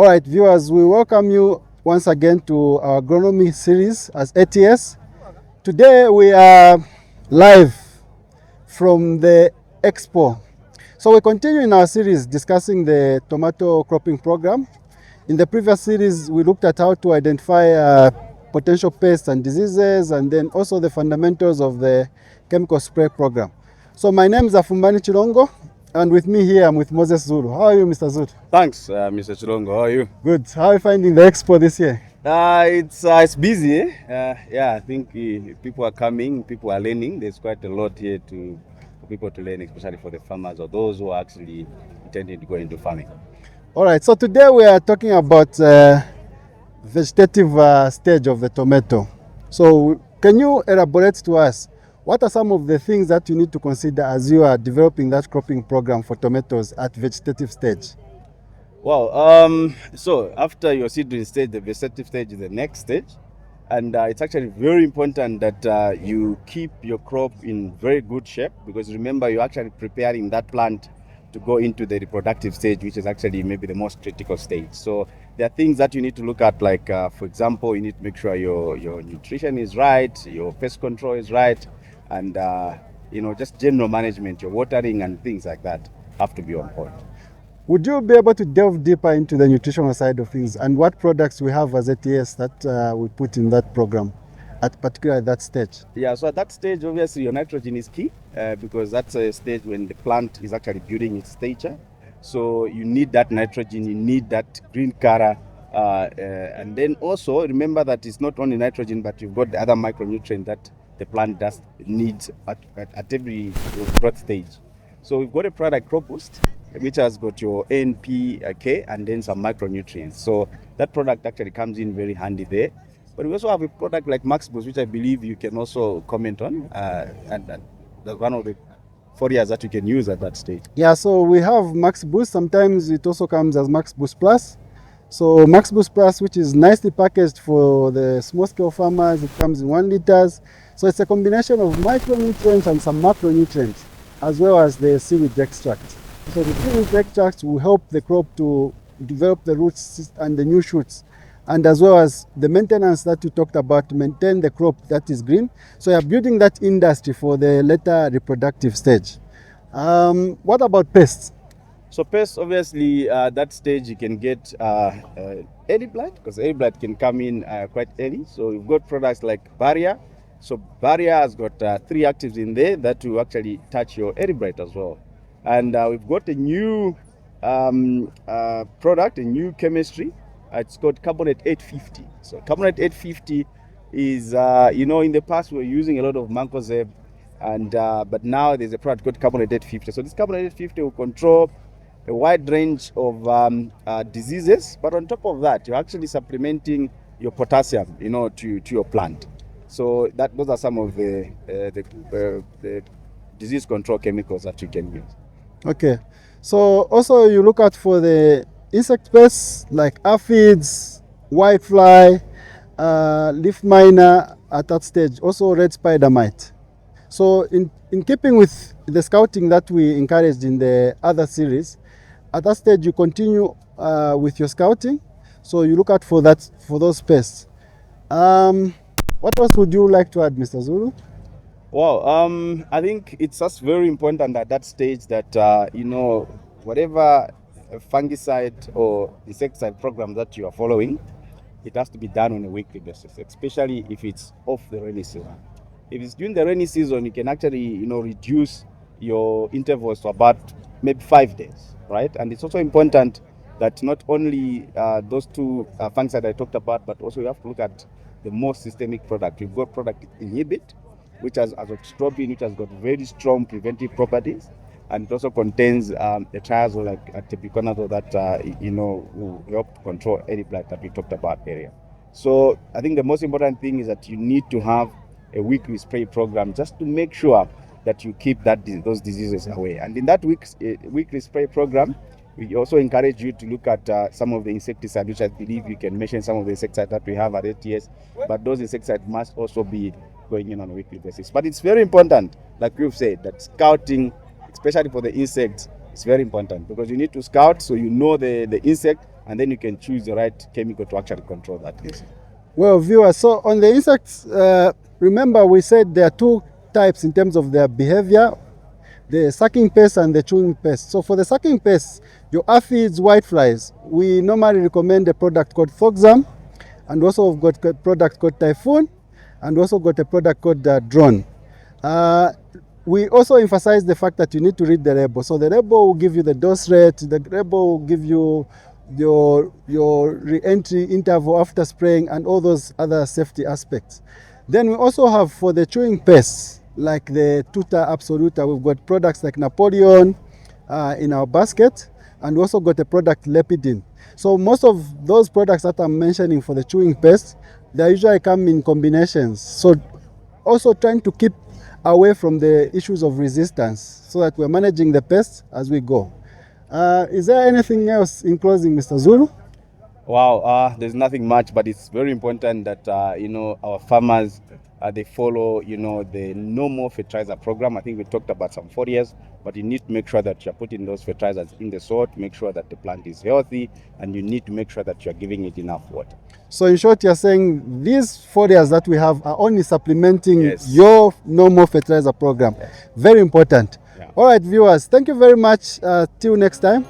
All right, viewers, we welcome you once again to our agronomy series as ATS. Today we are live from the expo. So we continue in our series discussing the tomato cropping program. In the previous series, we looked at how to identify potential pests and diseases, and then also the fundamentals of the chemical spray program. So my name is Afumbani Chilongo, and with me here, I'm with Moses Zulu. How are you, Mr. Zulu? Thanks, Mr. Chilongo. How are you? Good. How are you finding the expo this year? It's busy. I think people are coming, people are learning. There's quite a lot here for people to learn, especially for the farmers or those who are actually intending to go into farming. All right. So today we are talking about vegetative stage of the tomato. So can you elaborate to us what are some of the things that you need to consider as you are developing that cropping program for tomatoes at vegetative stage? Well, so after your seedling stage, the vegetative stage is the next stage. And it's actually very important that you keep your crop in very good shape, because remember, you're actually preparing that plant to go into the reproductive stage, which is actually maybe the most critical stage. So there are things that you need to look at, like, for example, you need to make sure your nutrition is right, your pest control is right, and just general management, your watering and things like that have to be on point. Would you be able to delve deeper into the nutritional side of things and what products we have as ATS that we put in that program, particularly at that stage? Yeah, so at that stage, obviously, your nitrogen is key because that's a stage when the plant is actually building its stature. So you need that nitrogen, you need that green color. And then also remember that it's not only nitrogen, but you've got the other micronutrient that the plant does needs at every growth stage. So we've got a product, Crop Boost, which has got your NPK and then some micronutrients. So that product actually comes in very handy there. But we also have a product like Max Boost, which I believe you can also comment on, and that's one of the foliars that you can use at that stage. Yeah, so we have Max Boost. Sometimes it also comes as Max Boost Plus. So Max Boost Plus, which is nicely packaged for the small-scale farmers, it comes in 1 liters. So it's a combination of micronutrients and some macronutrients, as well as the seaweed extract. So the seaweed extract will help the crop to develop the roots and the new shoots, and as well as the maintenance that you talked about to maintain the crop that is green. So you're building that industry for the later reproductive stage. What about pests? So pests, obviously, that stage you can get early blight, because early blight can come in quite early. So we've got products like Barrier. So Barrier has got 3 actives in there that will actually touch your early blight as well. And we've got a new product, a new chemistry. It's called Carbonate 850. So Carbonate 850 is, in the past we were using a lot of Mancozeb, and but now there's a product called Carbonate 850. So this Carbonate 850 will control a wide range of diseases, but on top of that, you're actually supplementing your potassium, to your plant. So those are some of the disease control chemicals that you can use. Okay, so also you look out for the insect pests like aphids, whitefly, leaf miner at that stage, also red spider mite. So in keeping with the scouting that we encouraged in the other series, at that stage you continue with your scouting. So you look out for those pests. What else would you like to add, Mr. Zulu? Well, I think it's just very important at that stage that, whatever fungicide or insecticide program that you are following, it has to be done on a weekly basis, especially if it's off the rainy season. If it's during the rainy season, you can actually, reduce your intervals to about maybe 5 days, right? And it's also important that not only those 2 fungicides I talked about, but also you have to look at the more systemic product. We've got product Inhibit, which has azoxystrobin, which has got very strong preventive properties, and it also contains a triazole like tebuconazole that will help to control any blight that we talked about earlier. So I think the most important thing is that you need to have a weekly spray program just to make sure that you keep those diseases away. And in that weekly spray program, we also encourage you to look at some of the insecticides, which I believe you can mention some of the insecticides that we have at ATS, but those insecticides must also be going in on a weekly basis. But it's very important, like we've said, that scouting, especially for the insects, is very important, because you need to scout so you know the insect and then you can choose the right chemical to actually control that. Well, viewers, so on the insects, remember we said there are two types in terms of their behavior, the sucking pests and the chewing pests. So for the sucking pests, your aphids, whiteflies, we normally recommend a product called Foxam, and also we've got a product called Typhoon, and also got a product called Drone. We also emphasize the fact that you need to read the label. So the label will give you the dose rate, the label will give you your re-entry interval after spraying, and all those other safety aspects. Then we also have, for the chewing pests, like the Tuta Absoluta, we've got products like Napoleon in our basket, and we also got a product Lepidin. So most of those products that I'm mentioning for the chewing pests, they usually come in combinations. So also trying to keep away from the issues of resistance so that we're managing the pests as we go. Is there anything else in closing, Mr. Zulu? Wow, there's nothing much, but it's very important that our farmers they follow the normal fertilizer program. I think we talked about some 4 years, but you need to make sure that you're putting those fertilizers in the soil to make sure that the plant is healthy, and you need to make sure that you're giving it enough water. So in short, you're saying these 4 years that we have are only supplementing Yes. your normal fertilizer program. Yes. Very important. Yeah. All right, viewers, thank you very much. Till next time.